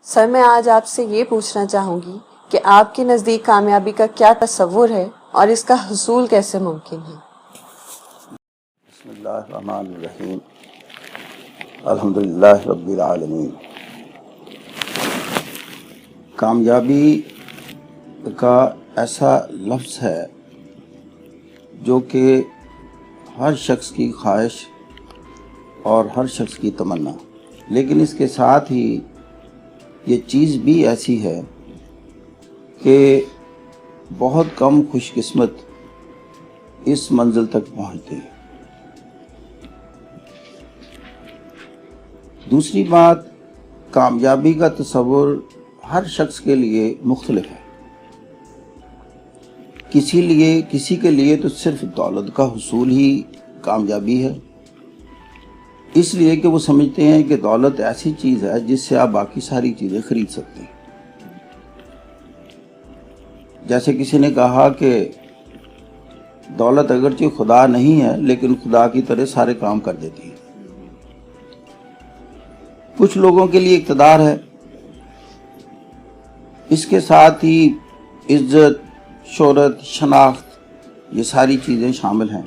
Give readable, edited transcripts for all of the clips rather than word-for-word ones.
سر میں آج آپ سے یہ پوچھنا چاہوں گی کہ آپ کے نزدیک کامیابی کا کیا تصور ہے اور اس کا حصول کیسے ممکن ہے؟ بسم اللہ الرحمن الرحیم الحمدللہ رب العالمین۔ کامیابی کا ایسا لفظ ہے جو کہ ہر شخص کی خواہش اور ہر شخص کی تمنا، لیکن اس کے ساتھ ہی یہ چیز بھی ایسی ہے کہ بہت کم خوش قسمت اس منزل تک پہنچتے ہیں۔ دوسری بات، کامیابی کا تصور ہر شخص کے لیے مختلف ہے۔ کسی کے لیے تو صرف دولت کا حصول ہی کامیابی ہے، اس لیے کہ وہ سمجھتے ہیں کہ دولت ایسی چیز ہے جس سے آپ باقی ساری چیزیں خرید سکتے ہیں۔ جیسے کسی نے کہا کہ دولت اگرچہ خدا نہیں ہے لیکن خدا کی طرح سارے کام کر دیتی ہے۔ کچھ لوگوں کے لیے اقتدار ہے، اس کے ساتھ ہی عزت، شہرت، شناخت، یہ ساری چیزیں شامل ہیں۔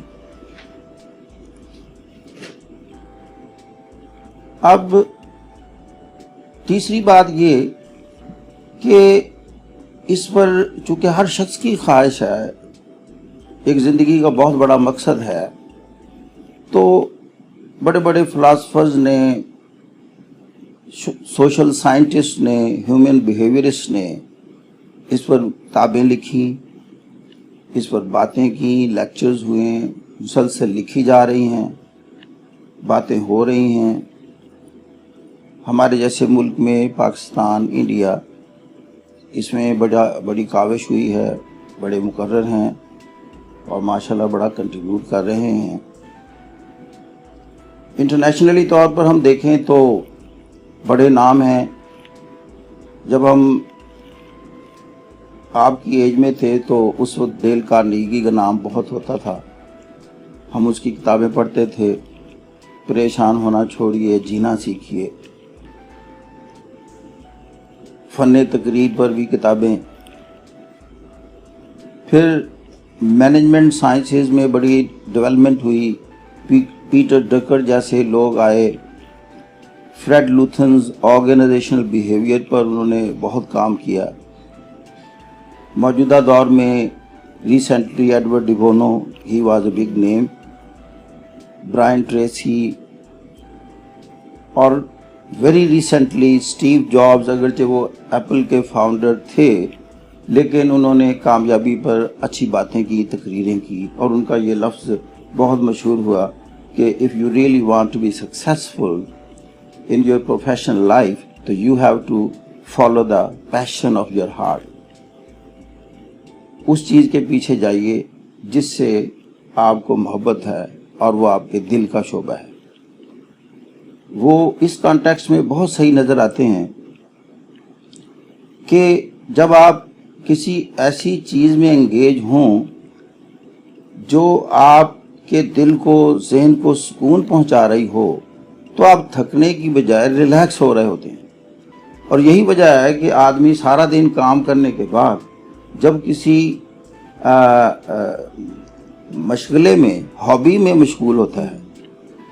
اب تیسری بات یہ کہ اس پر چونکہ ہر شخص کی خواہش ہے، ایک زندگی کا بہت بڑا مقصد ہے، تو بڑے بڑے فلاسفرز نے، سوشل سائنٹسٹ نے، ہیومن بیہیویئرسٹ نے اس پر کتابیں لکھی، اس پر باتیں کی، لیکچرز ہوئے، مسلسل لکھی جا رہی ہیں، باتیں ہو رہی ہیں۔ ہمارے جیسے ملک میں، پاکستان، انڈیا، اس میں بڑی کاوش ہوئی ہے، بڑے مقرر ہیں اور ماشاءاللہ بڑا کنٹریبیوٹ کر رہے ہیں۔ انٹرنیشنلی طور پر ہم دیکھیں تو بڑے نام ہیں۔ جب ہم آپ کی ایج میں تھے تو اس وقت ڈیل کارنیگی کا نام بہت ہوتا تھا، ہم اس کی کتابیں پڑھتے تھے، پریشان ہونا چھوڑیے، جینا سیکھیے۔ فن تقریر پر بھی کتابیں۔ پھر مینجمنٹ سائنسز میں بڑی ڈیولپمنٹ ہوئی، پیٹر ڈکر جیسے لوگ آئے، فریڈ لوتھنز آرگنائزیشنل بیہیویئر پر انہوں نے بہت کام کیا۔ موجودہ دور میں recently Edward D Bono, he was a big name, Brian Tracy, اور ویری ریسنٹلی اسٹیو جابز، اگرچہ وہ ایپل کے فاؤنڈر تھے لیکن انہوں نے کامیابی پر اچھی باتیں کی، تقریریں کی، اور ان کا یہ لفظ بہت مشہور ہوا کہ if you really want to be successful in your professional life, تو you have to follow the passion of your heart۔ اس چیز کے پیچھے جائیے جس سے آپ کو محبت ہے اور وہ آپ کے دل کا شعبہ ہے۔ وہ اس کانٹیکسٹ میں بہت صحیح نظر آتے ہیں کہ جب آپ کسی ایسی چیز میں انگیج ہوں جو آپ کے دل کو، ذہن کو سکون پہنچا رہی ہو، تو آپ تھکنے کی بجائے ریلیکس ہو رہے ہوتے ہیں۔ اور یہی وجہ ہے کہ آدمی سارا دن کام کرنے کے بعد جب کسی مشغلے میں، ہابی میں مشغول ہوتا ہے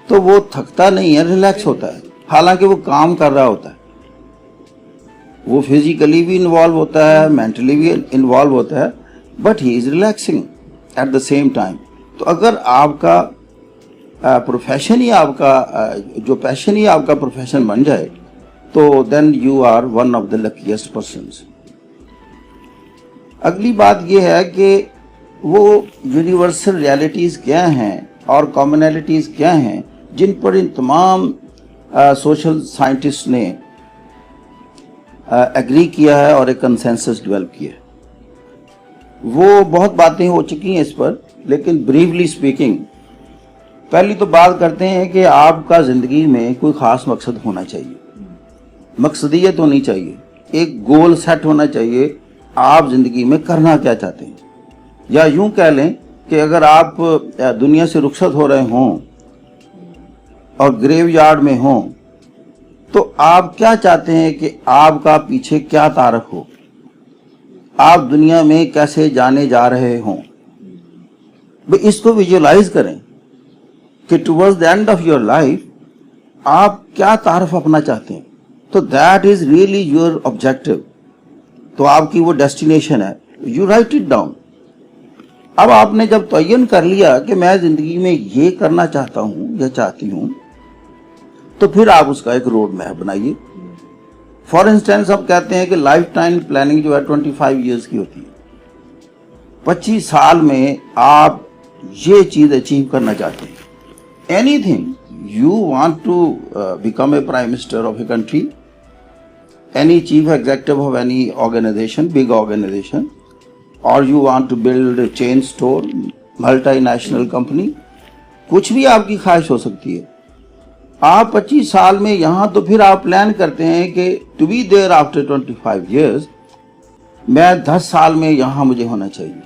تو وہ تھکتا نہیں ہے، ریلیکس ہوتا ہے، حالانکہ وہ کام کر رہا ہوتا ہے۔ وہ فزیکلی بھی انوالو ہوتا ہے، مینٹلی بھی انوالو ہوتا ہے، but he is relaxing at the same time. تو اگر آپ کا پروفیشن ہی آپ کا جو پیشن ہی آپ کا پروفیشن بن جائے تو then you are one of the luckiest persons. اگلی بات یہ ہے کہ وہ یونیورسل ریالٹیز کیا ہیں اور کامنالٹیز کیا ہیں جن پر ان تمام سوشل سائنٹسٹ نے ایگری کیا ہے اور ایک کنسنسس ڈیولپ کیا ہے۔ وہ بہت باتیں ہو چکی ہیں اس پر، لیکن بریفلی اسپیکنگ، پہلی تو بات کرتے ہیں کہ آپ کا زندگی میں کوئی خاص مقصد ہونا چاہیے، مقصدیت ہونی چاہیے، ایک گول سیٹ ہونا چاہیے، آپ زندگی میں کرنا کیا چاہتے ہیں۔ یا یوں کہہ لیں کہ اگر آپ دنیا سے رخصت ہو رہے ہوں اور گریو یارڈ میں ہوں تو آپ کیا چاہتے ہیں کہ آپ کا پیچھے کیا تعارف ہو, آپ دنیا میں کیسے جانے جا رہے ہوں. اس کو ویژولائز کریں کہ towards the end of your life آپ کیا تعارف اپنا چاہتے ہیں. تو that is really your objective. تو آپ کی وہ ڈیسٹینیشن ہے, یو رائٹ اٹ ڈاؤن. اب آپ نے جب تعین کر لیا کہ میں زندگی میں یہ کرنا چاہتا ہوں یا چاہتی ہوں, تو پھر آپ اس کا ایک روڈ میپ بنائیے. فار انسٹینس ہم کہتے ہیں کہ لائف ٹائم پلاننگ جو ہے 25 ایئرس کی ہوتی ہے. 25 سال میں آپ یہ چیز اچیو کرنا چاہتے ہیں. Anything you want to become a prime minister of a country, any chief executive of any organization, big organization, or you want to build a chain store, multinational company, کچھ بھی آپ کی خواہش ہو سکتی ہے. آپ 25 سال میں یہاں, تو پھر آپ پلان کرتے ہیں کہ to be there after 25 years, میں 10 سال میں یہاں مجھے ہونا چاہیے,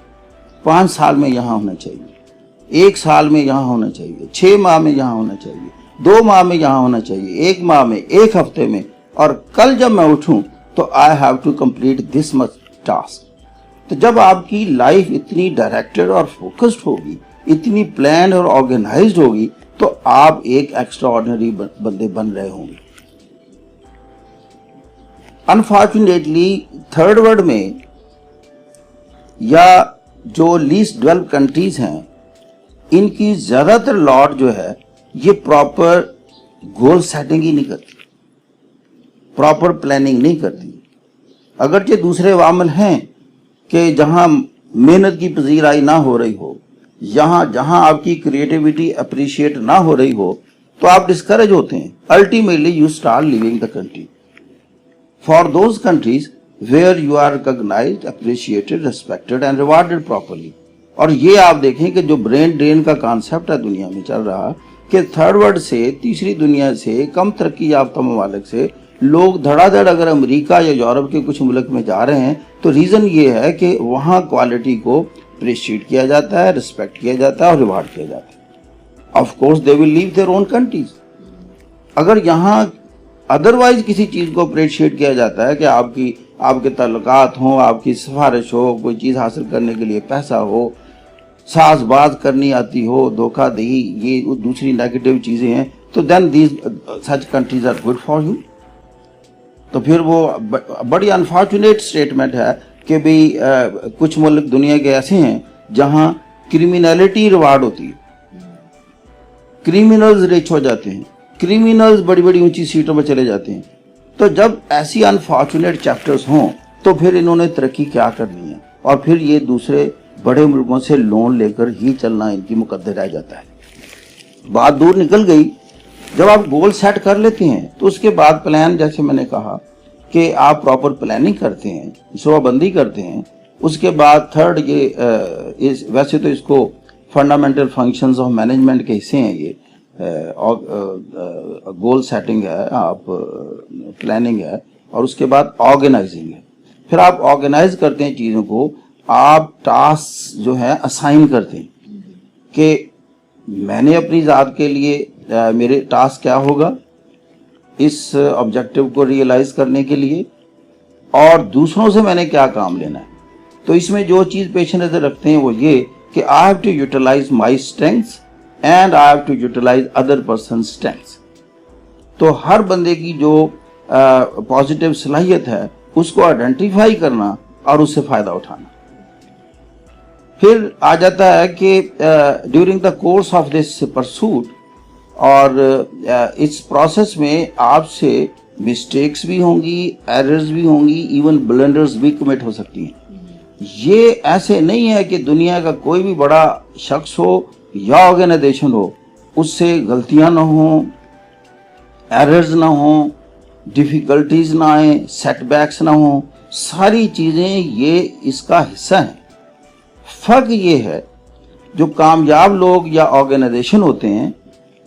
5 سال میں یہاں ہونا چاہیے, 1 سال میں یہاں ہونا چاہیے, 6 ماہ میں یہاں ہونا چاہیے, 2 ماہ میں یہاں ہونا چاہیے, 1 ماہ میں, 1 ہفتے میں, اور کل جب میں اٹھوں تو I have to complete this much task. تو جب آپ کی لائف اتنی ڈائریکٹڈ اور فوکسڈ ہوگی, اتنی پلانڈ اور آرگنائزڈ ہوگی, تو آپ ایک ایکسٹرا آرڈنری بندے بن رہے ہوں گے. انفارچونیٹلی تھرڈ ورلڈ میں یا جو لیسٹ ڈیولپ کنٹریز ہیں, ان کی زیادہ تر لاٹ جو ہے یہ پراپر گول سیٹنگ ہی نہیں کرتی, پراپر پلاننگ نہیں کرتی. اگرچہ دوسرے عوامل ہیں کہ جہاں محنت کی پذیرائی نہ ہو رہی ہو, جہاں آپ کی کریٹیوٹی اپریشیٹ نہ ہو رہی ہو, تو آپ ڈسکریج ہوتے ہیں. Ultimately you start leaving the country for those countries where you are recognised, appreciated, respected and rewarded properly. اور یہ آپ دیکھیں کہ جو برین ڈرین کا کانسیپٹ ہے دنیا میں چل رہا, کہ تھرڈ ورلڈ سے, تیسری دنیا سے, کم ترقی یافتہ ممالک سے لوگ دھڑا دھڑ اگر امریکہ یا یورپ کے کچھ ملک میں جا رہے ہیں, تو ریزن یہ ہے کہ وہاں کوالٹی کو اپریشیٹ کیا جاتا ہے, رسپیکٹ کیا جاتا ہے اور ریوارڈ کیا جاتا ہے. Of course they will leave their own countries. اگر یہاں ادروائز کسی چیز کو اپریشیٹ کیا جاتا ہے کہ آپ کے تعلقات ہوں, آپ کی سفارش ہو, کوئی چیز حاصل کرنے کے لیے پیسہ ہو, ساز باز کرنی آتی ہو, دھوکہ دہی, یہ دوسری نیگیٹو چیزیں ہیں, تو then these such countries are good for you. تو پھر وہ بڑی انفارچونیٹ سٹیٹمنٹ ہے کہ بھی کچھ ملک دنیا کے ایسے ہیں جہاں کرمینلٹی ریوارڈ ہوتی ہے, کریمنلز ریچ ہو جاتے ہیں, کریمنلز بڑی بڑی اونچی سیٹوں پر چلے جاتے ہیں. تو جب ایسی انفارچونیٹ چیپٹرز ہوں, تو پھر انہوں نے ترقی کیا کرنی ہے, اور پھر یہ دوسرے بڑے ملکوں سے لون لے کر ہی چلنا ان کی مقدر رہ جاتا ہے. بات دور نکل گئی. جب آپ گول سیٹ کر لیتے ہیں, تو اس کے بعد پلان, جیسے میں نے کہا کہ آپ پراپر پلاننگ کرتے ہیں, شعبہ بندی کرتے ہیں. اس کے بعد تھرڈ, یہ ویسے تو اس کو فنڈامنٹل فنکشنز آف مینجمنٹ کے حصے ہیں, یہ گول سیٹنگ ہے, آپ پلاننگ ہے, اور اس کے بعد آرگنائزنگ ہے. پھر آپ آرگنائز کرتے ہیں چیزوں کو, آپ ٹاسک جو ہے اسائن کرتے ہیں کہ میں نے اپنی ذات کے لیے میرے ٹاسک کیا ہوگا اس آبجیکٹو کو ریئلائز کرنے کے لیے, اور دوسروں سے میں نے کیا کام لینا ہے. تو اس میں جو چیز پیش نظر رکھتے ہیں وہ یہ کہ I have to utilize my strengths and I have to utilize other person's strengths. تو ہر بندے کی جو پازیٹیو صلاحیت ہے اس کو آئیڈینٹیفائی کرنا اور اس سے فائدہ اٹھانا. پھر آ جاتا ہے کہ during the course of this pursuit, اور اس پروسیس میں آپ سے مسٹیکس بھی ہوں گی, ایررز بھی ہوں گی, ایون بلنڈرز بھی کمٹ ہو سکتی ہیں. یہ ایسے نہیں ہے کہ دنیا کا کوئی بھی بڑا شخص ہو یا آرگنائزیشن ہو, اس سے غلطیاں نہ ہوں, ایررز نہ ہوں, ڈیفیکلٹیز نہ آئیں, سیٹ بیکس نہ ہوں. ساری چیزیں یہ اس کا حصہ ہیں. فرق یہ ہے جو کامیاب لوگ یا آرگنائزیشن ہوتے ہیں,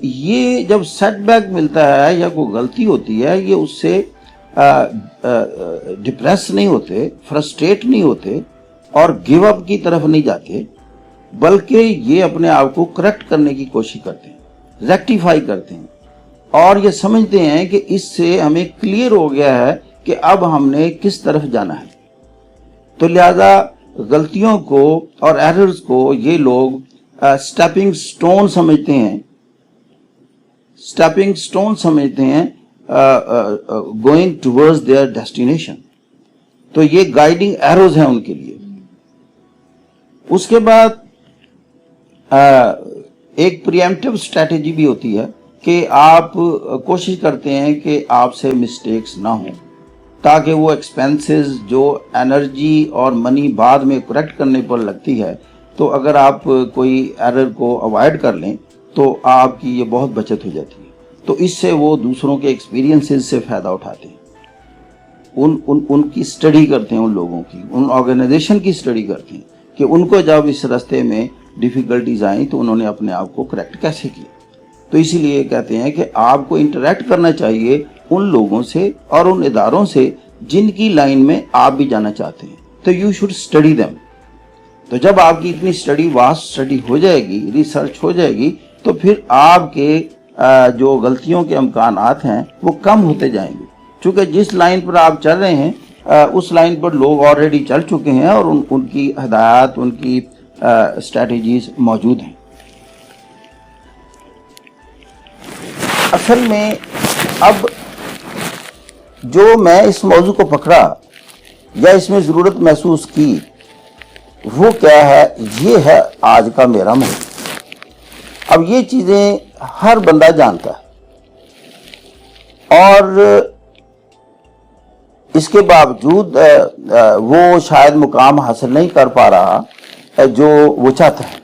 یہ جب سیٹ بیک ملتا ہے یا کوئی غلطی ہوتی ہے, یہ اس سے ڈپریس نہیں ہوتے, فرسٹریٹ نہیں ہوتے اور گیو اپ کی طرف نہیں جاتے, بلکہ یہ اپنے آپ کو کریکٹ کرنے کی کوشش کرتے ہیں, ریکٹیفائی کرتے ہیں. اور یہ سمجھتے ہیں کہ اس سے ہمیں کلیئر ہو گیا ہے کہ اب ہم نے کس طرف جانا ہے. تو لہذا غلطیوں کو اور ایررز کو یہ لوگ سٹیپنگ سٹون سمجھتے ہیں، سٹیپنگ سٹون سمجھتے ہیں گوئنگ ٹورڈز دیئر ڈیسٹینیشن. تو یہ گائیڈنگ ایروز ہیں ان کے لیے. اس کے بعد ایک پریمپٹیو اسٹریٹجی بھی ہوتی ہے کہ آپ کوشش کرتے ہیں کہ آپ سے مسٹیکس نہ ہوں، تاکہ وہ ایکسپینسز جو انرجی اور منی بعد میں کریکٹ کرنے پر لگتی ہے، تو اگر آپ کوئی ایرر کو اوائڈ کر لیں تو آپ کی یہ بہت بچت ہو جاتی ہے. تو اس سے وہ دوسروں کے ایکسپیرینسز سے فائدہ اٹھاتے ہیں، ان کی اسٹڈی کرتے ہیں، ان لوگوں کی، ان آرگنائزیشن کی اسٹڈی کرتے ہیں کہ ان کو جب اس راستے میں ڈیفیکلٹیز آئیں تو انہوں نے اپنے آپ کو کریکٹ کیسے کیا. تو اسی لیے کہتے ہیں کہ آپ کو انٹریکٹ کرنا چاہیے ان لوگوں سے اور ان اداروں سے جن کی لائن میں آپ بھی جانا چاہتے ہیں. تو یو شوڈ اسٹڈی دیم. تو جب آپ کی اتنی اسٹڈی، واسٹ اسٹڈی ہو جائے گی، ریسرچ ہو جائے گی، تو پھر آپ کے جو غلطیوں کے امکانات ہیں وہ کم ہوتے جائیں گے. چونکہ جس لائن پر آپ چل رہے ہیں اس لائن پر لوگ آلریڈی چل چکے ہیں اور ان کی ہدایات، ان کی اسٹریٹجیز موجود ہیں. اصل میں اب جو میں اس موضوع کو پکڑا یا اس میں ضرورت محسوس کی وہ کیا ہے، یہ ہے آج کا میرا موضوع. اب یہ چیزیں ہر بندہ جانتا ہے اور اس کے باوجود وہ شاید مقام حاصل نہیں کر پا رہا جو وہ چاہتا ہے.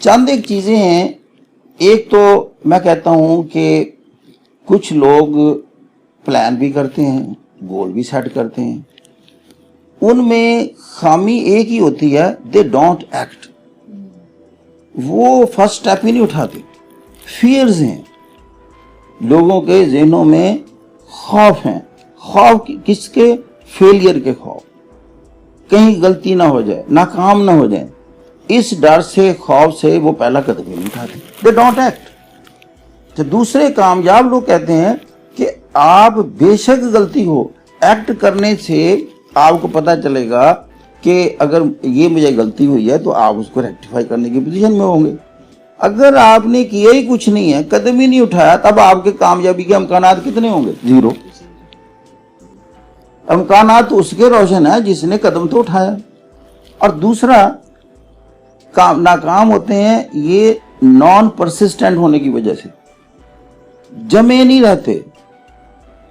چند ایک چیزیں ہیں. ایک تو میں کہتا ہوں کہ کچھ لوگ پلان بھی کرتے ہیں، گول بھی سیٹ کرتے ہیں، ان میں خامی ایک ہی ہوتی ہے، دے ڈونٹ ایکٹ. وہ فرسٹ سٹیپ ہی نہیں اٹھاتے. فیئرز ہیں لوگوں کے ذہنوں میں، خوف ہیں. خوف کس کے؟ فیلئر کے خوف، کہیں غلطی نہ ہو جائے، ناکام نہ ہو جائے. اس ڈر سے، خوف سے وہ پہلا قدم ہی نہیں اٹھاتے. They don't act. تو دوسرے کامیاب لوگ کہتے ہیں کہ آپ بے شک غلطی ہو، ایکٹ کرنے سے آپ کو پتہ چلے گا کہ اگر یہ مجھے غلطی ہوئی ہے تو آپ اس کو ریکٹیفائی کرنے کی پوزیشن میں ہوں گے. اگر آپ نے کیا ہی کچھ نہیں ہے، قدم ہی نہیں اٹھایا، تب آپ کے کامیابی کے امکانات کتنے ہوں گے؟ زیرو. امکانات اس کے روشن ہیں جس نے قدم تو اٹھایا. اور دوسرا ناکام ہوتے ہیں یہ نان پرسسٹنٹ ہونے کی وجہ سے، جمے نہیں رہتے.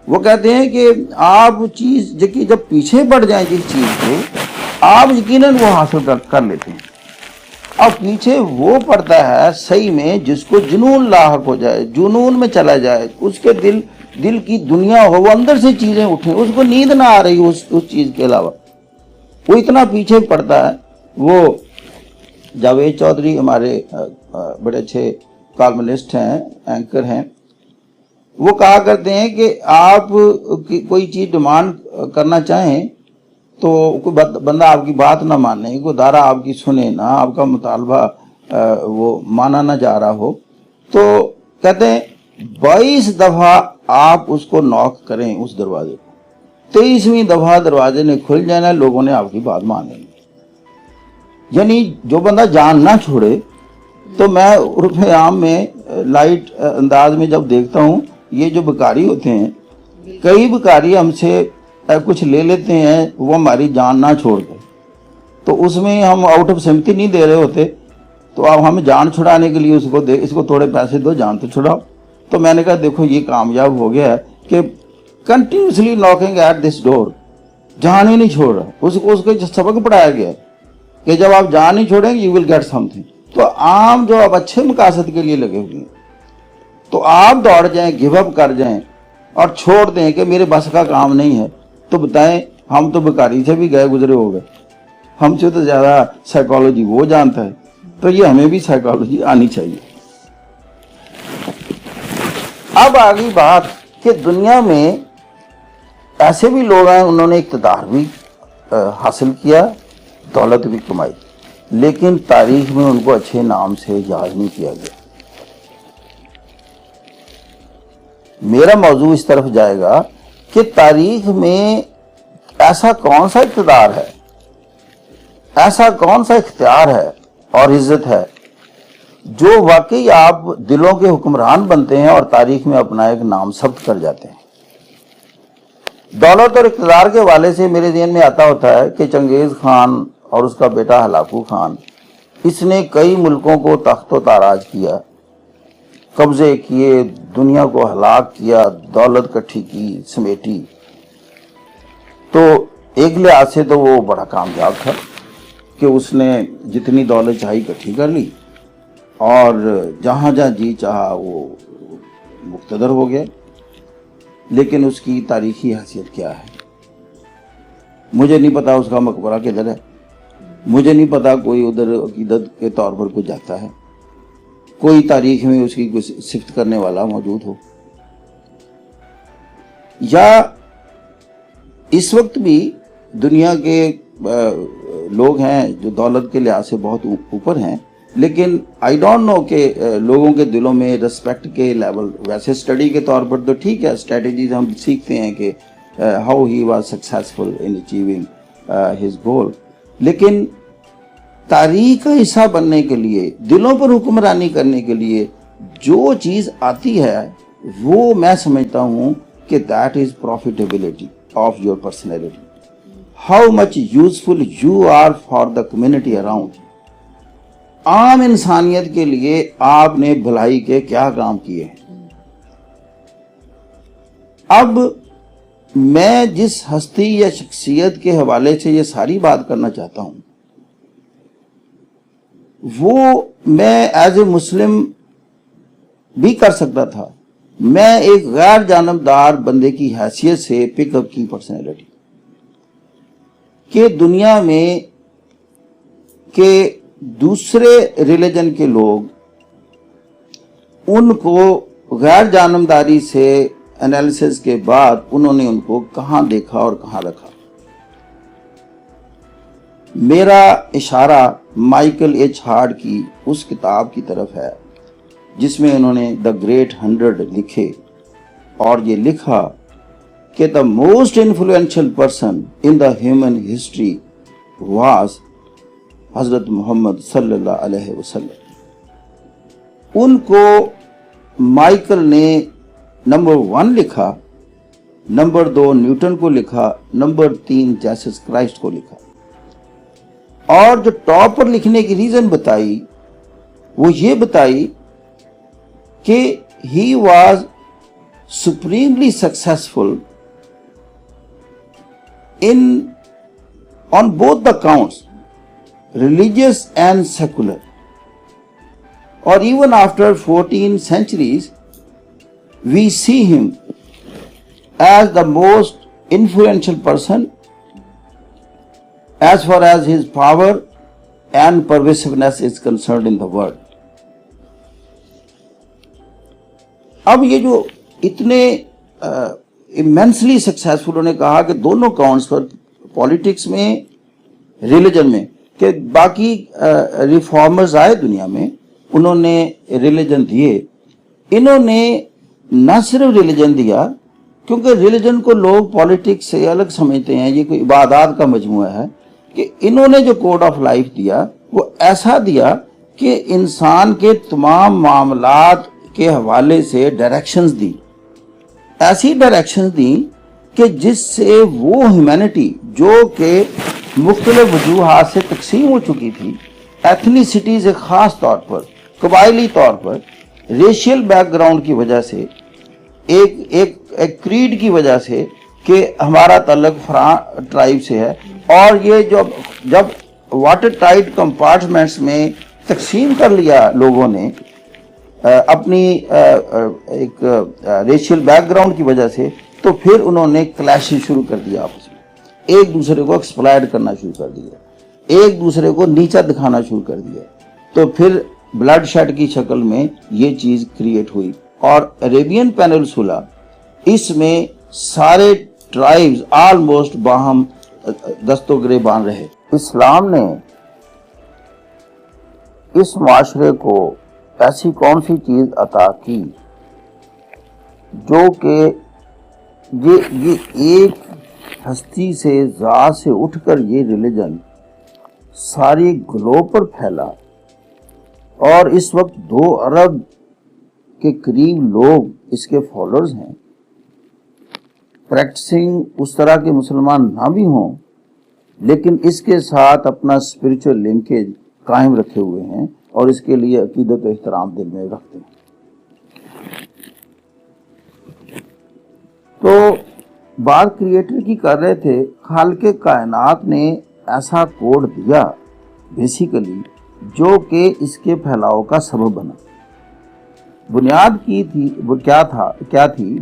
وہ کہتے ہیں کہ آپ چیز جب پیچھے بڑھ جائیں جس چیز سے، آپ یقیناً وہ حاصل کر لیتے ہیں. اور پیچھے وہ پڑتا ہے صحیح میں جس کو جنون لاحق ہو جائے، جنون میں چلا جائے، اس کے دل کی دنیا ہو، وہ اندر سے چیزیں اٹھیں، اس کو نیند نہ آ رہی اس چیز کے علاوہ، وہ اتنا پیچھے پڑتا ہے. وہ جاوید چودھری ہمارے بڑے اچھے کالمنسٹ ہیں، اینکر ہیں. وہ کہا کرتے ہیں کہ آپ کوئی چیز ڈیمانڈ کرنا چاہیں تو کوئی بندہ آپ کی بات نہ مانے، کوئی ادارہ آپ کی سنے نہ، آپ کا مطالبہ وہ مانا نہ جا رہا ہو، تو کہتے ہیں 22 دفعہ آپ اس کو نوک کریں اس دروازے کو، 23ویں دفعہ دروازے نے کھل جانا، لوگوں نے آپ کی بات مان لینی. یعنی جو بندہ جان نہ چھوڑے. تو میں عرف عام میں لائٹ انداز میں جب دیکھتا ہوں، یہ جو بکاری ہوتے ہیں، کئی بکاری ہم سے کچھ لے لیتے ہیں وہ ہماری جان نہ چھوڑ کر، تو اس میں ہم آؤٹ آف سمپتی نہیں دے رہے ہوتے، تو اب ہم جان چھڑانے کے لیے اس کو تھوڑے پیسے دو، جان تو چھڑاؤ. تو میں نے کہا دیکھو یہ کامیاب ہو گیا ہے کہ کنٹینیوسلی ناکنگ ایٹ دس ڈور، جان ہی نہیں چھوڑ رہا. اس کو سبق پڑھایا گیا ہے کہ جب آپ جان نہیں چھوڑیں گے you will get something. تو عام جو آپ اچھے مقاصد کے لیے لگے ہوئے ہیں، تو آپ دوڑ جائیں، گیو اپ کر جائیں اور چھوڑ دیں کہ میرے بس کا کام نہیں ہے، تو بتائیں ہم تو بکاری سے بھی گئے گزرے ہو گئے. ہم سے تو زیادہ سائیکالوجی وہ جانتا ہے. تو یہ ہمیں بھی سائیکالوجی آنی چاہیے. اب آگئی بات کہ دنیا میں ایسے بھی لوگ ہیں، انہوں نے اقتدار بھی حاصل کیا، دولت بھی کمائی، لیکن تاریخ میں ان کو اچھے نام سے یاد نہیں کیا گیا. میرا موضوع اس طرف جائے گا کہ تاریخ میں ایسا کون سا اقتدار ہے، ایسا کون سا اختیار ہے اور عزت ہے جو واقعی آپ دلوں کے حکمران بنتے ہیں اور تاریخ میں اپنا ایک نام ثبت کر جاتے ہیں۔ دولت اور اقتدار کے حوالے سے میرے ذہن میں آتا ہوتا ہے کہ چنگیز خان اور اس کا بیٹا ہلاکو خان، اس نے کئی ملکوں کو تخت و تاراج کیا، قبضے کیے، دنیا کو ہلاک کیا، دولت کٹھی کی، سمیٹی۔ تو ایک لحاظ سے تو وہ بڑا کامیاب تھا کہ اس نے جتنی دولت چاہی اکٹھی کر لی اور جہاں جہاں جی چاہا وہ مقتدر ہو گیا۔ لیکن اس کی تاریخی حیثیت کیا ہے؟ مجھے نہیں پتا اس کا مقبرہ کدھر ہے، مجھے نہیں پتا کوئی ادھر عقیدت کے طور پر کوئی جاتا ہے، کوئی تاریخ میں اس کی کوئی صفت کرنے والا موجود ہو۔ یا اس وقت بھی دنیا کے لوگ ہیں جو دولت کے لحاظ سے بہت اوپر ہیں، لیکن آئی ڈونٹ نو کہ لوگوں کے دلوں میں رسپیکٹ کے لیول، ویسے اسٹڈی کے طور پر تو ٹھیک ہے، اسٹریٹجیز ہم سیکھتے ہیں کہ how he was successful in achieving his goal, لیکن تاریخ کا حصہ بننے کے لیے، دلوں پر حکمرانی کرنے کے لیے جو چیز آتی ہے وہ میں سمجھتا ہوں کہ that is profitability of your personality, how much useful you are for the community around. عام انسانیت کے لیے آپ نے بھلائی کے کیا کام کیے ہیں۔ اب میں جس ہستی یا شخصیت کے حوالے سے یہ ساری بات کرنا چاہتا ہوں وہ میں ایز اے مسلم بھی کر سکتا تھا، میں ایک غیر جانبدار بندے کی حیثیت سے پک اپ کی پرسنالٹی کہ دنیا میں کہ دوسرے ریلیجن کے لوگ ان کو غیر جانبداری سے انالیسس کے بعد انہوں نے ان کو کہاں دیکھا اور کہاں رکھا۔ میرا اشارہ مائیکل ایچ ہارڈ کی اس کتاب کی طرف ہے جس میں انہوں نے دا گریٹ 100 لکھے اور یہ لکھا کہ the most influential person in the human history was حضرت محمد صلی اللہ علیہ وسلم۔ ان کو مائیکل نے نمبر 1 لکھا، نمبر 2 نیوٹن کو لکھا، نمبر 3 جیسس کرائسٹ کو لکھا، اور جو ٹاپ پر لکھنے کی ریزن بتائی وہ یہ بتائی کہ he was supremely successful on both the counts, religious and secular. Or even after 14 centuries, we see him as the most influential person as far as his power and pervasiveness is concerned in the world. اب یہ جو اتنے immensely successful انہوں نے کہا کہ دونوں counts پر، politics میں، ریلیجن میں، کہ باقی ریفارمرز آئے دنیا میں، انہوں نے ریلیجن دیے، انہوں نے نہ صرف ریلیجن دیا، کیونکہ ریلیجن کو لوگ پولیٹکس سے الگ سمجھتے ہیں، یہ کوئی عبادات کا مجموعہ ہے، کہ انہوں نے جو کوڈ آف لائف دیا وہ ایسا دیا کہ انسان کے تمام معاملات کے حوالے سے ڈائریکشنز دی، ایسی ڈائریکشنز دی کہ جس سے وہ ہیومینٹی جو کہ مختلف وجوہات سے تقسیم ہو چکی تھی، ایتھنیسٹی سے خاص طور پر، قبائلی طور پر، ریشیل بیک گراؤنڈ کی وجہ سے، ایک کریڈ کی وجہ سے کہ ہمارا تعلق فلاں ٹرائب سے ہے، اور یہ جب واٹر ٹائٹ کمپارٹمنٹس میں تقسیم کر لیا لوگوں نے اپنی ایک ریشیل بیک گراؤنڈ کی وجہ سے، تو پھر انہوں نے کلیشز شروع کر دیا آپس میں، ایک دوسرے کو ایکسپلائٹ کرنا شروع کر دیا، ایک دوسرے کو نیچا دکھانا شروع کر دیا، تو پھر بلڈ شیڈ کی شکل میں یہ چیز کریٹ ہوئی، اور عربین پیننسولا اس میں سارے ٹرائبز آلموسٹ باہم دست و گریبان رہے۔ اسلام نے اس معاشرے کو ایسی کون سی چیز عطا کی جو کہ یہ ایک ہستی سے ذات سے اٹھ کر یہ ریلیجن ساری گلوب پر پھیلا، اور اس وقت 2 ارب کے قریب لوگ اس کے فالوورز ہیں۔ پریکٹسنگ اس طرح کے مسلمان نہ بھی ہوں، لیکن اس کے ساتھ اپنا اسپرچل لنکیج قائم رکھے ہوئے ہیں اور اس کے لیے عقیدت و احترام دل میں رکھتے ہیں۔ تو بات کریٹر کی کر رہے تھے، خالق کائنات نے ایسا کوڈ دیا بیسیکلی جو کہ اس کے پھیلاؤ کا سبب بنا۔ بنیاد کی تھی وہ کیا تھی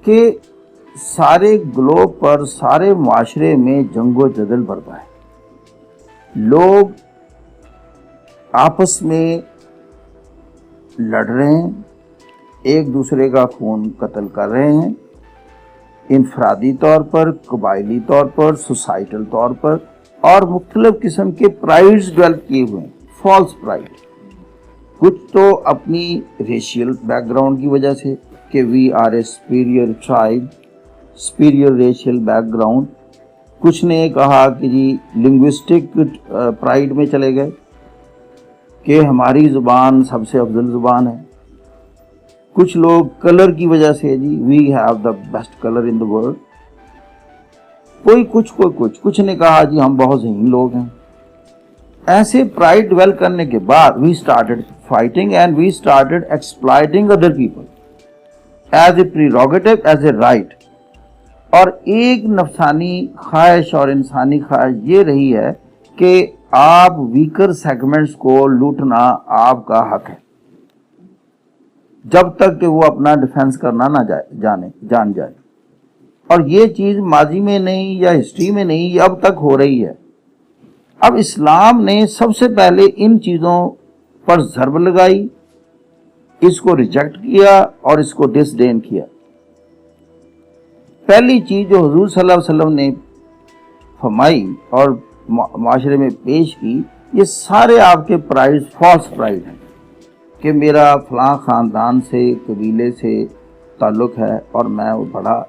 کہ سارے گلوب پر، سارے معاشرے میں جنگ و جدل برپا ہے، لوگ آپس میں لڑ رہے ہیں، ایک دوسرے کا خون قتل کر رہے ہیں، انفرادی طور پر، قبائلی طور پر، سوسائٹل طور پر، اور مختلف قسم کے پرائڈز ڈیولپ کیے ہوئے ہیں، فالس پرائڈ۔ کچھ تو اپنی ریشیل بیک گراؤنڈ کی وجہ سے کہ we are a superior tribe, superior racial background. کچھ نے کہا کہ جی لنگوسٹک پرائڈ میں چلے گئے کہ ہماری زبان سب سے افضل زبان ہے۔ کچھ لوگ کلر کی وجہ سے، جی we have the best colour in the world. کچھ نے کہا جی ہم بہت ذہین لوگ ہیں۔ ایسے پرائڈ ڈیولپ کرنے کے بعد we started fighting and we started exploiting other people as a prerogative, as a right. اور ایک نفسانی خواہش اور انسانی خواہش یہ رہی ہے کہ آپ ویکر سیگمنٹس کو لوٹنا آپ کا حق ہے، جب تک کہ وہ اپنا ڈیفینس کرنا نہ جان جائے۔ اور یہ چیز ماضی میں نہیں یا ہسٹری میں نہیں، یہ اب تک ہو رہی ہے۔ اب اسلام نے سب سے پہلے ان چیزوں پر ضرب لگائی، اس کو ریجیکٹ کیا اور اس کو ڈسڈین کیا۔ پہلی چیز جو حضور صلی اللہ علیہ وسلم نے فرمائی اور معاشرے میں پیش کی، یہ سارے آپ کے پرائڈ فالس پرائڈ ہیں کہ میرا فلاں خاندان سے، قبیلے سے تعلق ہے اور میں بڑا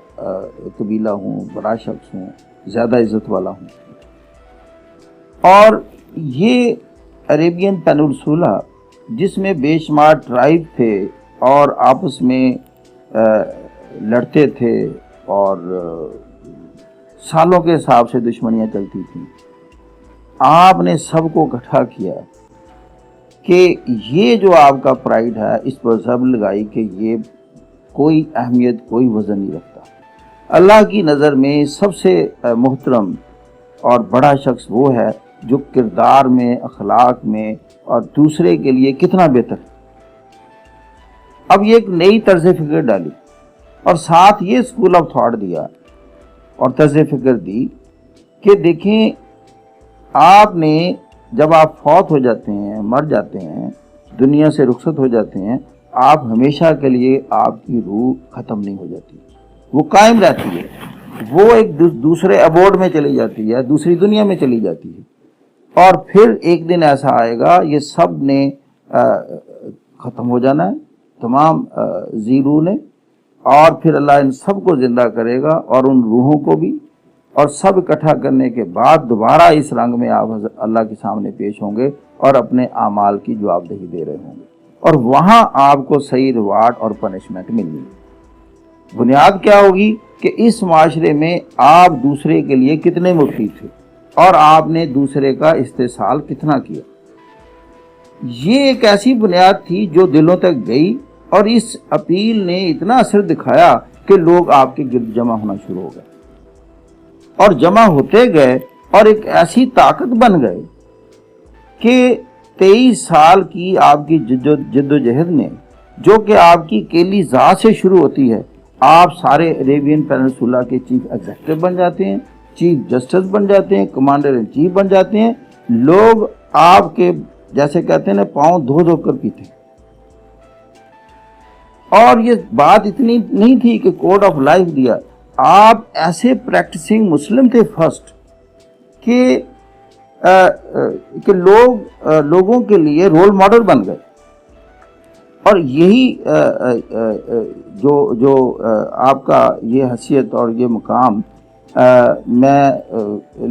قبیلہ ہوں، بڑا شخص ہوں، زیادہ عزت والا ہوں۔ اور یہ عربین پیننسولا جس میں بے شمار ٹرائب تھے اور آپس میں لڑتے تھے اور سالوں کے حساب سے دشمنیاں چلتی تھیں، آپ نے سب کو اکٹھا کیا کہ یہ جو آپ کا پرائڈ ہے اس پر ضرب لگائی کہ یہ کوئی اہمیت، کوئی وزن نہیں رکھتا۔ اللہ کی نظر میں سب سے محترم اور بڑا شخص وہ ہے جو کردار میں، اخلاق میں اور دوسرے کے لیے کتنا بہتر ہے۔ اب یہ ایک نئی طرز فکر ڈالی اور ساتھ یہ اسکول آف تھاٹ دیا اور طرز فکر دی کہ دیکھیں، آپ نے جب آپ فوت ہو جاتے ہیں، مر جاتے ہیں، دنیا سے رخصت ہو جاتے ہیں، آپ ہمیشہ کے لیے آپ کی روح ختم نہیں ہو جاتی، وہ قائم رہتی ہے، وہ ایک دوسرے ابورڈ میں چلی جاتی ہے، دوسری دنیا میں چلی جاتی ہے، اور پھر ایک دن ایسا آئے گا یہ سب نے ختم ہو جانا ہے، تمام زیرو نے، اور پھر اللہ ان سب کو زندہ کرے گا اور ان روحوں کو بھی، اور سب اکٹھا کرنے کے بعد دوبارہ اس رنگ میں آپ اللہ کے سامنے پیش ہوں گے اور اپنے اعمال کی جواب دہی دے رہے ہوں گے، اور وہاں آپ کو صحیح ریوارڈ اور پنشمنٹ ملنی ہے۔ بنیاد کیا ہوگی کہ اس معاشرے میں آپ دوسرے کے لیے کتنے مفید تھے اور آپ نے دوسرے کا استحصال کتنا کیا۔ یہ ایک ایسی بنیاد تھی جو دلوں تک گئی، اور اس اپیل نے اتنا اثر دکھایا کہ لوگ آپ کے گرد جمع ہونا شروع ہو گئے اور جمع ہوتے گئے اور ایک ایسی طاقت بن گئے کہ 23 سال کی آپ کی جد و جہد میں، جو کہ آپ کی اکیلی ذات سے شروع ہوتی ہے، آپ سارے عربین پیننسولا کے چیف ایگزیکٹو بن جاتے ہیں، چیف جسٹس بن جاتے ہیں، کمانڈر ان چیف بن جاتے ہیں۔ لوگ آپ کے جیسے کہتے ہیں نا، پاؤں دھو دھو کر پیتے ہیں۔ اور یہ بات اتنی نہیں تھی کہ کوڈ آف لائف دیا، آپ ایسے پریکٹسنگ مسلم تھے فرسٹ کہ لوگوں کے لیے رول ماڈل بن گئے۔ اور یہی جو آپ کا یہ حیثیت اور یہ مقام میں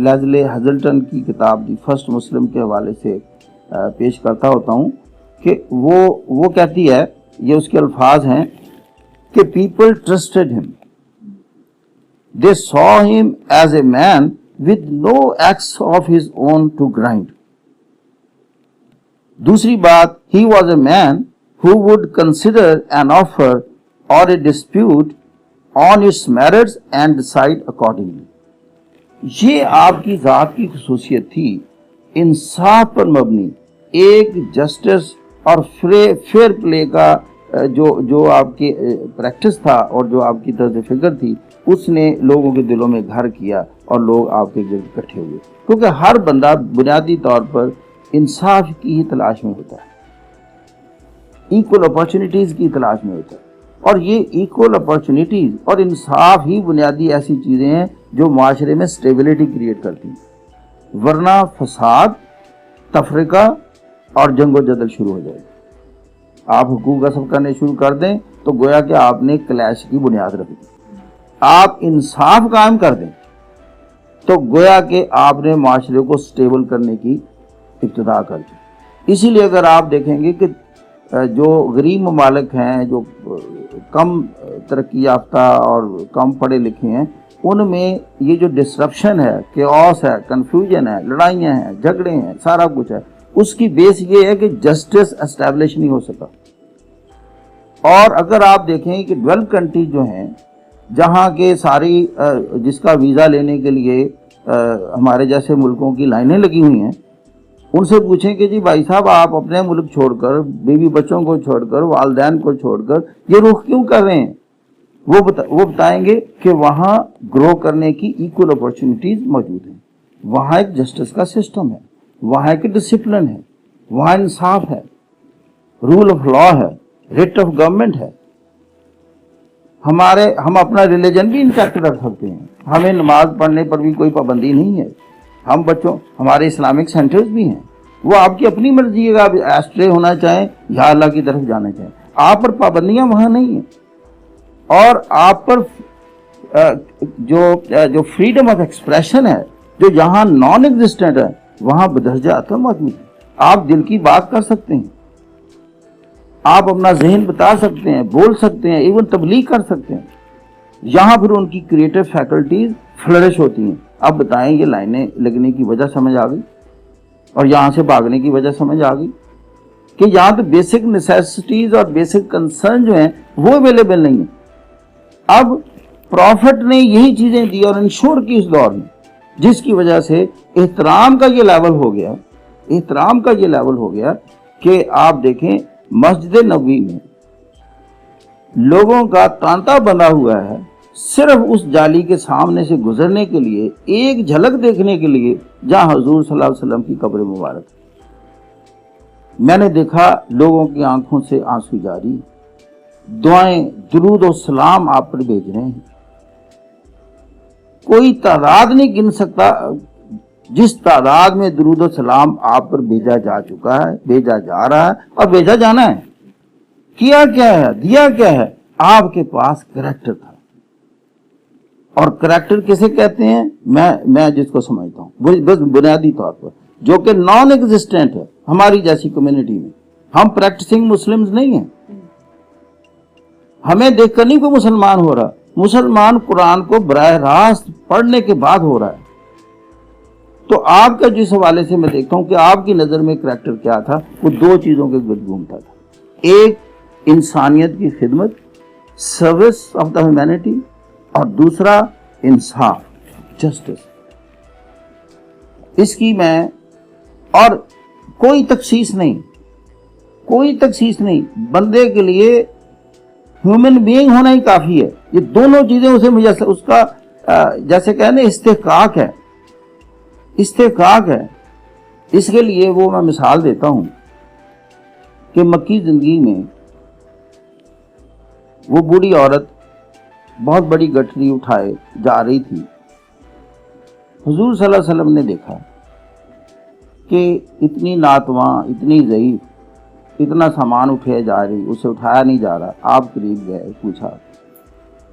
لیزلی ہزلٹن کی کتاب دی فرسٹ مسلم کے حوالے سے پیش کرتا ہوتا ہوں کہ وہ کہتی ہے، یہ اس کے الفاظ ہیں کہ پیپل ٹرسٹڈ ہم، دے saw him as a man with no axe of his own to grind. دوسری بات، he was a man who would consider an offer or a dispute on its merits and decide accordingly. یہ آپ کی ذات کی خصوصیت تھی، انصاف پر مبنی ایک جسٹس اور فیئر پلے کا جو آپ کی پریکٹس تھا اور جو آپ کی طرز فکر تھی، اس نے لوگوں کے دلوں میں گھر کیا اور لوگ آپ کے گرد اکٹھے ہوئے، کیونکہ ہر بندہ بنیادی طور پر انصاف کی ہی تلاش میں ہوتا ہے، ایکول اپارچونیٹیز کی تلاش میں ہوتا ہے، اور یہ ایکول اپارچونیٹیز اور انصاف ہی بنیادی ایسی چیزیں ہیں جو معاشرے میں سٹیبلٹی کریٹ کرتی ہیں، ورنہ فساد، تفرقہ اور جنگ و جدل شروع ہو جائے گی۔ آپ حقوق غصب کرنے شروع کر دیں تو گویا کہ آپ نے کلیش کی بنیاد رکھ دی، آپ انصاف قائم کر دیں تو گویا کہ آپ نے معاشرے کو سٹیبل کرنے کی ابتدا کر دی۔ اسی لیے اگر آپ دیکھیں گے کہ جو غریب ممالک ہیں، جو کم ترقی یافتہ اور کم پڑھے لکھے ہیں، ان میں یہ جو ڈسرپشن ہے، کیوس ہے، کنفیوژن ہے، لڑائیاں ہیں، جھگڑے ہیں، سارا کچھ ہے، اس کی بیس یہ ہے کہ جسٹس اسٹیبلش نہیں ہو سکا۔ اور اگر آپ دیکھیں کہ ڈیولپ کنٹری جو ہیں، جہاں کے ساری جس کا ویزا لینے کے لیے ہمارے جیسے ملکوں کی لائنیں لگی ہوئی ہیں، ان سے پوچھیں کہ جی بھائی صاحب آپ اپنے ملک چھوڑ کر، بیوی بچوں کو چھوڑ کر، والدین کو چھوڑ کر یہ رخ کیوں کر رہے ہیں؟ وہ بتائیں گے کہ وہاں گرو کرنے کی ایکول اپارچونیٹیز موجود ہیں، وہاں ایک جسٹس کا سسٹم ہے، وہاں ایک ڈسپلن ہے، وہاں انصاف ہے، رول آف لا ہے، ریٹ آف گورنمنٹ ہے۔ ہم اپنا ریلیجن بھی انٹیکٹ رکھ سکتے ہیں، ہمیں نماز پڑھنے پر بھی کوئی پابندی نہیں ہے، ہمارے اسلامک سینٹرز بھی ہیں، وہ آپ کی اپنی مرضی ہے، آپ ایسٹرے ہونا چاہیں یا اللہ کی طرف جانا چاہیں، آپ پر پابندیاں وہاں نہیں ہیں، اور آپ پر جو فریڈم آف ایکسپریشن ہے، جو یہاں نان ایگزسٹنٹ ہے، وہاں بدرجہ اتم موجود ہے۔ آپ دل کی بات کر سکتے ہیں، آپ اپنا ذہن بتا سکتے ہیں، بول سکتے ہیں، ایون تبلیغ کر سکتے ہیں، یہاں پھر ان کی کریٹو فیکلٹیز فلرش ہوتی ہیں۔ اب بتائیں یہ لائنیں لگنے کی وجہ سمجھ آ گئی اور یہاں سے بھاگنے کی وجہ سمجھ آ گئی کہ یہاں تو بیسک نیسیسٹیز اور بیسک کنسرن جو ہیں وہ اویلیبل نہیں ہیں۔ اب پروفٹ نے یہی چیزیں دی اور انشور کی اس دور میں، جس کی وجہ سے احترام کا یہ لیول ہو گیا کہ آپ دیکھیں مسجد نبوی میں لوگوں کا تانتا بندھا ہوا ہے صرف اس جالی کے سامنے سے گزرنے کے لیے، ایک جھلک دیکھنے کے لیے، جہاں حضور صلی اللہ علیہ وسلم کی قبر مبارک ہے۔ میں نے دیکھا لوگوں کی آنکھوں سے آنسو جاری، دعائیں، درود و سلام آپ پر بھیج رہے ہیں، کوئی تعداد نہیں گن سکتا جس تعداد میں درود و سلام آپ پر بھیجا جا چکا ہے، بھیجا جا رہا ہے اور بھیجا جانا ہے۔ کیا کیا ہے، دیا کیا ہے؟ آپ کے پاس کریکٹر تھا، اور کریکٹر کسے کہتے ہیں؟ میں جس کو سمجھتا ہوں بس بنیادی طور پر جو کہ نان ایگزسٹنٹ ہے ہماری جیسی کمیونٹی میں، ہم پریکٹسنگ مسلمز نہیں ہیں، ہمیں دیکھ کر نہیں کوئی مسلمان ہو رہا، مسلمان قرآن کو براہ راست پڑھنے کے بعد ہو رہا ہے۔ تو آپ کا جس حوالے سے میں دیکھتا ہوں کہ آپ کی نظر میں کریکٹر کیا تھا، وہ دو چیزوں کے گرد گھومتا تھا، ایک انسانیت کی خدمت، سروس آف دا ہیومینٹی، اور دوسرا انصاف، جسٹس۔ اس کی میں اور کوئی تخصیص نہیں، بندے کے لیے ہیومن بینگ ہونا ہی کافی ہے۔ یہ دونوں چیزیں اس کا جیسے کہنے استحقاق ہے۔ اس کے لیے وہ میں مثال دیتا ہوں کہ مکی زندگی میں وہ بوڑھی عورت بہت بڑی گٹھری اٹھائے جا رہی تھی، حضور صلی اللہ علیہ وسلم نے دیکھا کہ اتنی ناتواں، اتنی ضعیف، اتنا سامان اٹھایا جا رہی، اسے اٹھایا نہیں جا رہا، آپ قریب گئے، پوچھا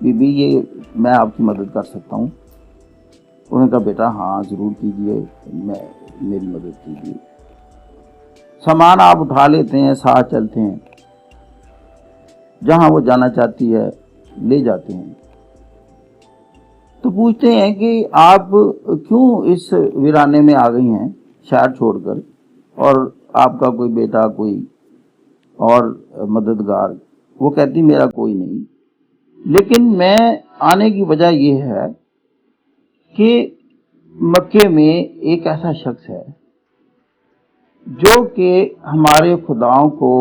بی بی یہ میں آپ کی مدد کر سکتا ہوں؟ انہوں نے کہا بیٹا ہاں ضرور کیجئے، میری مدد کیجئے۔ سامان آپ اٹھا لیتے ہیں، ساتھ چلتے ہیں، جہاں وہ جانا چاہتی ہے لے جاتے ہیں۔ تو پوچھتے ہیں کہ آپ کیوں اس ویرانے میں آ گئی ہیں شہر چھوڑ کر، اور آپ کا کوئی بیٹا، کوئی اور مددگار؟ وہ کہتی میرا کوئی نہیں، لیکن میں آنے کی وجہ یہ ہے کہ مکے میں ایک ایسا شخص ہے جو کہ ہمارے خداؤں کو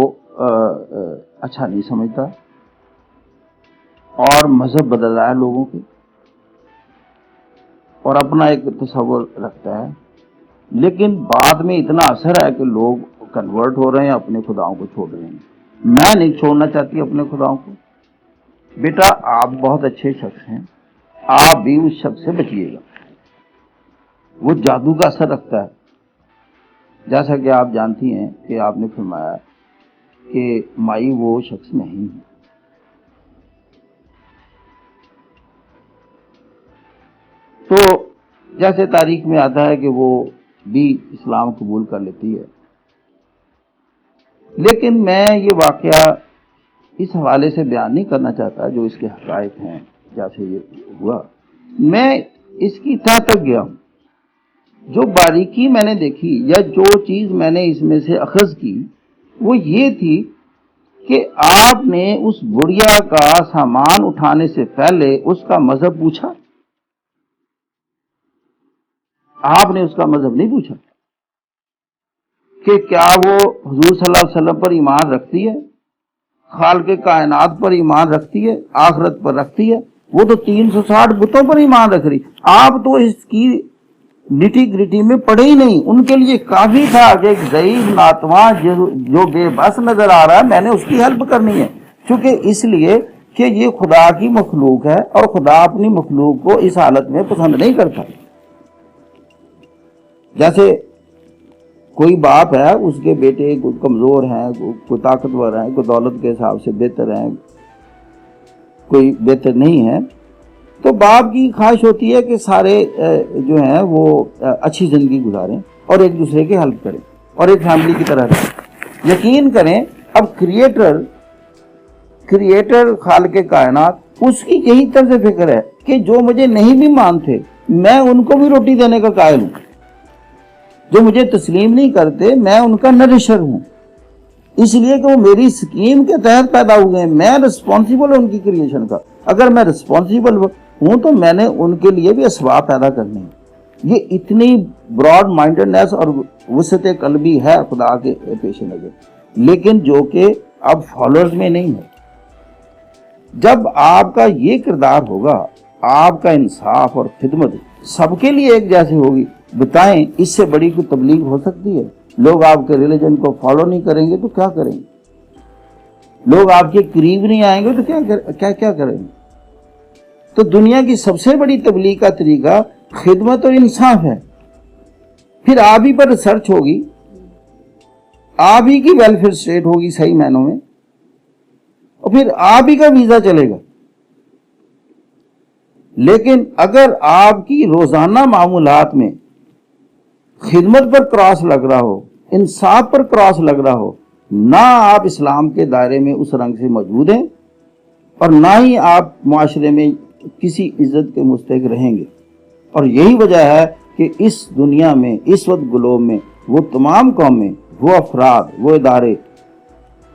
اچھا نہیں سمجھتا اور مذہب بدل رہا ہے لوگوں کے، اور اپنا ایک تصور رکھتا ہے، لیکن بعد میں اتنا اثر ہے کہ لوگ کنورٹ ہو رہے ہیں، اپنے خداؤں کو چھوڑ رہے ہیں۔ میں نہیں چھوڑنا چاہتی اپنے خداؤں کو۔ بیٹا آپ بہت اچھے شخص ہیں، آپ بھی اس شخص سے بچیے گا، وہ جادو کا اثر رکھتا ہے۔ جیسا کہ آپ جانتی ہیں کہ آپ نے فرمایا کہ مائی وہ شخص نہیں ہے۔ تو جیسے تاریخ میں آتا ہے کہ وہ بھی اسلام قبول کر لیتی ہے، لیکن میں یہ واقعہ اس حوالے سے بیان نہیں کرنا چاہتا جو اس کے حقائق ہیں جیسے یہ ہوا۔ میں اس کی تہ تک گیا ہوں، جو باریکی میں نے دیکھی یا جو چیز میں نے اس میں سے اخذ کی وہ یہ تھی کہ آپ نے اس بڑھیا کا سامان اٹھانے سے پہلے اس کا مذہب پوچھا؟ آپ نے اس کا مذہب نہیں پوچھا کہ کیا وہ حضور صلی اللہ علیہ وسلم پر ایمان رکھتی ہے، خالق کائنات پر ایمان رکھتی ہے، آخرت پر رکھتی ہے؟ وہ تو 360 بتوں پر ایمان رکھ رہی۔ آپ تو اس کی نٹی گریٹی میں پڑے ہی نہیں۔ ان کے لیے کافی تھا کہ ایک ضعیف ناتواں جو بے بس نظر آ رہا ہے، میں نے اس کی ہیلپ کرنی ہے، کیونکہ اس لیے کہ یہ خدا کی مخلوق ہے اور خدا اپنی مخلوق کو اس حالت میں پسند نہیں کرتا۔ جیسے کوئی باپ ہے، اس کے بیٹے کوئی کمزور ہیں، کوئی طاقتور ہیں، کوئی دولت کے حساب سے بہتر ہیں، کوئی بہتر نہیں ہے، تو باپ کی خواہش ہوتی ہے کہ سارے جو ہیں وہ اچھی زندگی گزاریں اور ایک دوسرے کی ہیلپ کریں اور ایک فیملی کی طرح رہیں۔ یقین کریں اب کریٹر خالق کائنات، اس کی یہی طرز فکر ہے کہ جو مجھے نہیں بھی مانتے میں ان کو بھی روٹی دینے کا قائل ہوں، جو مجھے تسلیم نہیں کرتے میں ان کا نرشر ہوں، اس لیے کہ وہ میری سکیم کے تحت پیدا ہوئے ہیں، میں رسپانسیبل ہوں ان کی کریشن کا۔ اگر میں رسپانسیبل ہوں تو میں نے ان کے لیے بھی اسباب پیدا کرنے ہیں۔ یہ اتنی براڈ مائنڈڈنیس اور وسعت قلبی ہے خدا کے پیش نظر، لیکن جو کہ اب فالوورز میں نہیں ہے۔ جب آپ کا یہ کردار ہوگا، آپ کا انصاف اور خدمت سب کے لیے ایک جیسی ہوگی، بتائیں اس سے بڑی کوئی تبلیغ ہو سکتی ہے؟ لوگ آپ کے ریلیجن کو فالو نہیں کریں گے تو کیا کریں گے؟ لوگ آپ کے قریب نہیں آئیں گے تو کیا کریں گے؟ تو دنیا کی سب سے بڑی تبلیغ کا طریقہ خدمت اور انصاف ہے۔ پھر آپ ہی پر ریسرچ ہوگی، آپ ہی کی ویلفیئر اسٹیٹ ہوگی صحیح معنوں میں، اور پھر آپ ہی کا ویزا چلے گا۔ لیکن اگر آپ کی روزانہ معمولات میں خدمت پر کراس لگ رہا ہو، انصاف پر کراس لگ رہا ہو، نہ آپ اسلام کے دائرے میں اس رنگ سے موجود ہیں اور نہ ہی آپ معاشرے میں کسی عزت کے مستحق رہیں گے۔ اور یہی وجہ ہے کہ اس دنیا میں اس وقت گلوب میں وہ تمام قومیں، وہ افراد، وہ ادارے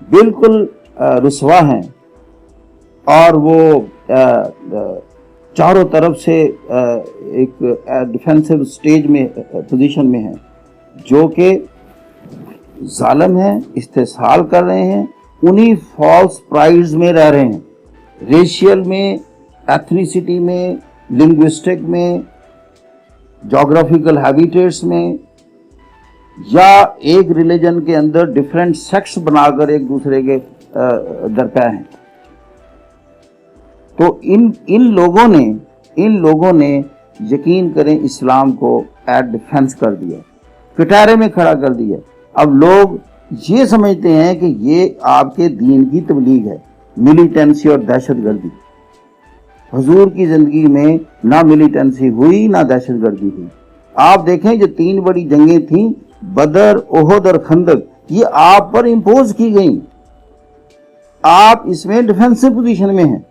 بالکل رسوا ہیں اور وہ چاروں طرف سے ایک ڈیفینسو سٹیج میں پوزیشن میں ہیں، جو کہ ظالم ہیں، استحصال کر رہے ہیں، انہی فالس پرائڈز میں رہ رہے ہیں، ریشیل میں، ایتھنیسٹی میں، لنگوسٹک میں، جغرافیکل ہیبیٹیٹس میں، یا ایک ریلیجن کے اندر ڈیفرنٹ سیکٹس بنا کر ایک دوسرے کے درپے ہیں۔ تو ان لوگوں نے یقین کریں اسلام کو ایٹ ڈیفینس کر دیا، کٹہرے میں کھڑا کر دیا۔ اب لوگ یہ سمجھتے ہیں کہ یہ آپ کے دین کی تبلیغ ہے، ملیٹنسی اور دہشت گردی۔ حضور کی زندگی میں نہ ملیٹنسی ہوئی نہ دہشت گردی ہوئی۔ آپ دیکھیں جو 3 بڑی جنگیں تھیں، بدر، احد اور خندق، یہ آپ پر امپوز کی گئیں۔ آپ اس میں ڈیفینسو پوزیشن میں ہیں۔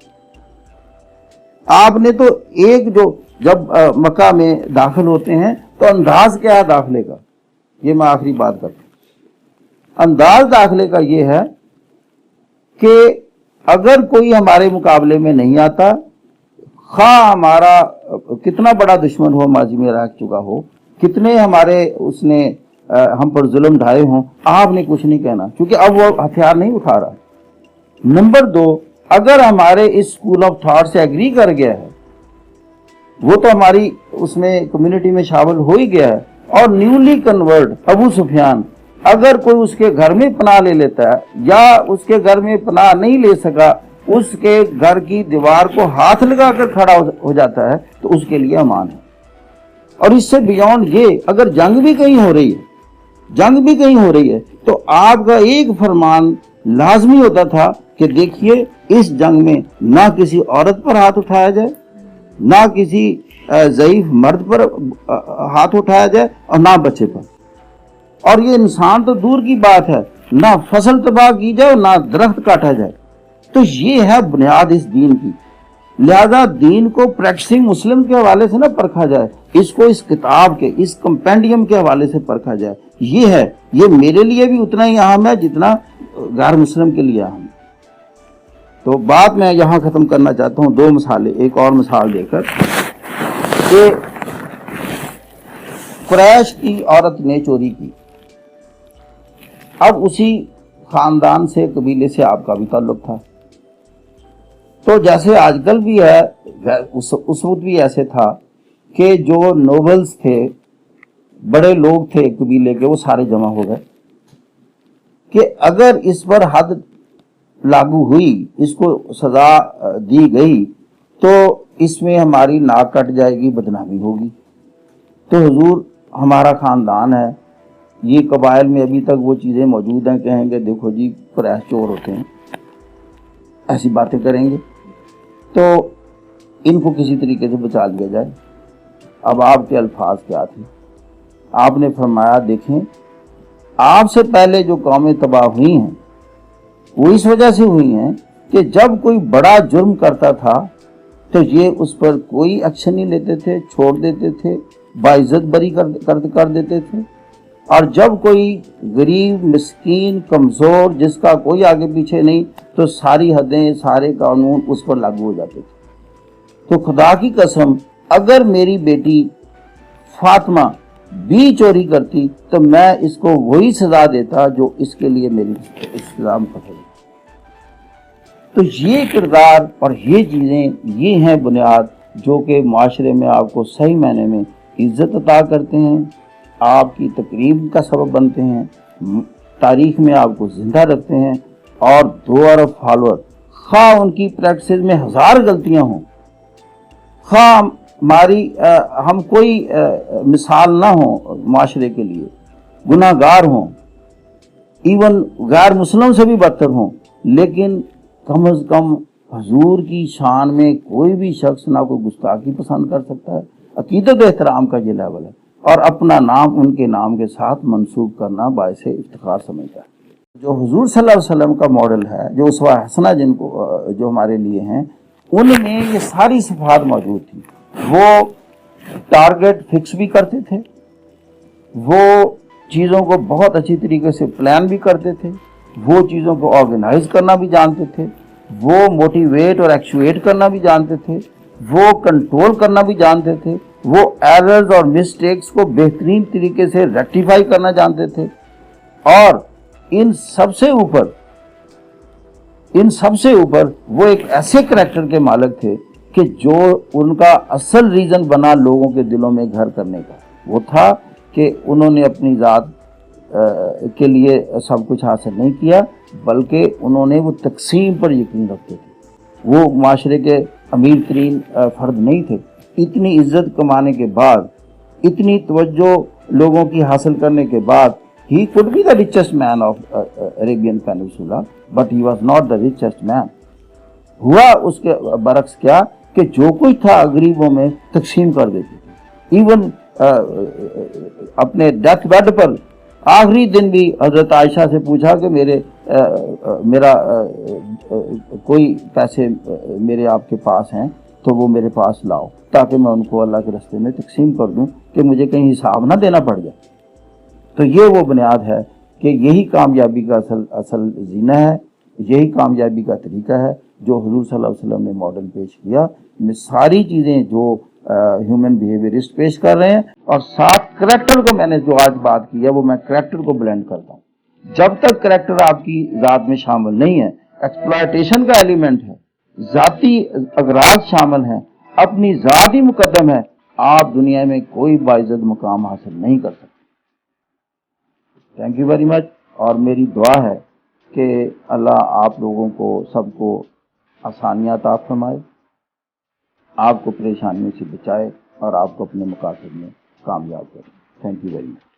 آپ نے تو ایک جو جب مکہ میں داخل ہوتے ہیں تو انداز کیا ہے داخلے کا، یہ میں آخری بات کرتا ہوں۔ انداز داخلے کا یہ ہے کہ اگر کوئی ہمارے مقابلے میں نہیں آتا، خواہ ہمارا کتنا بڑا دشمن ہو، ماضی میں رہ چکا ہو، کتنے ہمارے اس نے ہم پر ظلم ڈھائے ہوں، آپ نے کچھ نہیں کہنا، کیونکہ اب وہ ہتھیار نہیں اٹھا رہا۔ نمبر 2، اگر ہمارے اس اسکول آف تھاٹ سے ایگری کر گیا ہے، وہ تو ہماری اس میں کمیونٹی میں شامل ہو ہی گیا ہے، اور نیولی کنورٹ ابو سفیان اگر کوئی اس کے گھر میں پناہ لے لیتا ہے، یا اس کے گھر میں پناہ نہیں لے سکا، اس کے گھر کی دیوار کو ہاتھ لگا کر کھڑا ہو جاتا ہے، تو اس کے لیے امان ہے۔ اور اس سے بیونڈ یہ، اگر جنگ بھی کہیں ہو رہی ہے تو آپ کا ایک فرمان لازمی ہوتا تھا کہ دیکھیے اس جنگ میں نہ کسی عورت پر ہاتھ اٹھایا جائے، نہ کسی ضعیف مرد پر ہاتھ اٹھایا جائے، اور نہ بچے پر۔ اور یہ انسان تو دور کی بات ہے، نہ فصل تباہ کی جائے اور نہ درخت کاٹا جائے۔ تو یہ ہے بنیاد اس دین کی۔ لہذا دین کو پریکٹسنگ مسلم کے حوالے سے نہ پرکھا جائے، اس کو اس کتاب کے، اس کمپینڈیم کے حوالے سے پرکھا جائے۔ یہ ہے، یہ میرے لیے بھی اتنا ہی اہم ہے جتنا غیر مسلم کے لیے اہم ہے۔ تو بات میں یہاں ختم کرنا چاہتا ہوں 2 مثالیں، ایک اور مثال دے کر، کہ قریش کی عورت نے چوری کی، اب اسی خاندان سے، قبیلے سے آپ کا بھی تعلق تھا، تو جیسے آج کل بھی ہے، اس وقت بھی ایسے تھا کہ جو نوبلز تھے، بڑے لوگ تھے قبیلے کے، وہ سارے جمع ہو گئے کہ اگر اس پر حد لاگو ہوئی، اس کو سزا دی گئی، تو اس میں ہماری ناک کٹ جائے گی، بدنامی ہوگی۔ تو حضور ہمارا خاندان ہے، یہ قبائل میں ابھی تک وہ چیزیں موجود ہیں، کہیں گے دیکھو جی قریش چور ہوتے ہیں، ایسی باتیں کریں گے، تو ان کو کسی طریقے سے بچا لیا جائے۔ اب آپ کے الفاظ کیا تھے؟ آپ نے فرمایا دیکھیں، آپ سے پہلے جو قومیں تباہ ہوئی ہیں وہ اس وجہ سے ہوئی ہیں کہ جب کوئی بڑا جرم کرتا تھا تو یہ اس پر کوئی ایکشن نہیں لیتے تھے، چھوڑ دیتے تھے، باعزت بری کر دیتے تھے، اور جب کوئی غریب، مسکین، کمزور، جس کا کوئی آگے پیچھے نہیں، تو ساری حدیں، سارے قانون اس پر لاگو ہو جاتے تھے۔ تو خدا کی قسم، اگر میری بیٹی فاطمہ بھی چوری کرتی تو میں اس کو وہی سزا دیتا جو اس کے لیے میری سزا مقرر ہے۔ تو یہ کردار اور یہ چیزیں، یہ ہیں بنیاد جو کہ معاشرے میں آپ کو صحیح معنی میں عزت عطا کرتے ہیں، آپ کی تقریب کا سبب بنتے ہیں، تاریخ میں آپ کو زندہ رکھتے ہیں، اور 2 ارب فالوور، خواہ ان کی پریکٹسز میں 1000 غلطیاں ہوں، خواہ ہم کوئی مثال نہ ہوں معاشرے کے لیے، گناہ گار ہوں، ایون غیر مسلم سے بھی بدتر ہوں، لیکن کم از کم حضور کی شان میں کوئی بھی شخص نہ کوئی گستاخی پسند کر سکتا ہے۔ عقیدت و احترام کا یہ لیول ہے، اور اپنا نام ان کے نام کے ساتھ منسوب کرنا باعث افتخار سمجھتا ہے۔ جو حضور صلی اللہ علیہ وسلم کا ماڈل ہے، جو اسوہ حسنہ جن کو جو ہمارے لیے ہیں، ان میں یہ ساری صفات موجود تھی۔ وہ ٹارگٹ فکس بھی کرتے تھے، وہ چیزوں کو بہت اچھی طریقے سے پلان بھی کرتے تھے، وہ چیزوں کو آرگنائز کرنا بھی جانتے تھے، وہ موٹیویٹ اور ایکچویٹ کرنا بھی جانتے تھے، وہ کنٹرول کرنا بھی جانتے تھے، وہ ایررز اور مسٹیکس کو بہترین طریقے سے ریکٹیفائی کرنا جانتے تھے، اور ان سب سے اوپر وہ ایک ایسے کریکٹر کے مالک تھے کہ جو ان کا اصل ریزن بنا لوگوں کے دلوں میں گھر کرنے کا، وہ تھا کہ انہوں نے اپنی ذات کے لیے سب کچھ حاصل نہیں کیا، بلکہ انہوں نے وہ تقسیم پر یقین رکھتے تھے۔ وہ معاشرے کے امیر ترین فرد نہیں تھے۔ اتنی عزت کمانے کے بعد، اتنی توجہ لوگوں کی حاصل کرنے کے بعد، He could be the richest man of Arabian Peninsula, but he was not the richest man. ہوا اس کے برعکس کیا کہ جو کچھ تھا غریبوں میں تقسیم کر دیتے تھے. ایون اپنے ڈیتھ بیڈ پر آخری دن بھی حضرت عائشہ سے پوچھا کہ میرا کوئی پیسے میرے آپ کے پاس ہیں تو وہ میرے پاس لاؤ تاکہ میں ان کو اللہ کے راستے میں تقسیم کر دوں کہ مجھے کہیں حساب نہ دینا پڑ جائے. تو یہ وہ بنیاد ہے کہ یہی کامیابی کا اصل زینہ ہے, یہی کامیابی کا طریقہ ہے جو حضور صلی اللہ علیہ وسلم نے ماڈل پیش کیا. ساری چیزیں جو ہیومن بیہیویئرسٹ پیش کر رہے ہیں, اور ساتھ کریکٹر کو میں نے جو آج بات کی ہے وہ میں کریکٹر کو بلینڈ کرتا ہوں. جب تک کریکٹر آپ کی ذات میں شامل نہیں ہے, ایکسپلائٹیشن کا ایلیمنٹ ہے, ذاتی اغراض شامل ہیں, اپنی ذات ہی مقدم ہے, آپ دنیا میں کوئی باعزت مقام حاصل نہیں کر سکتے. Thank you very much. اور میری دعا ہے کہ اللہ آپ لوگوں کو سب کو آسانیاں عطا فرمائے, آپ کو پریشانیوں سے بچائے اور آپ کو اپنے مقاصد میں کامیاب کرے. Thank you very much.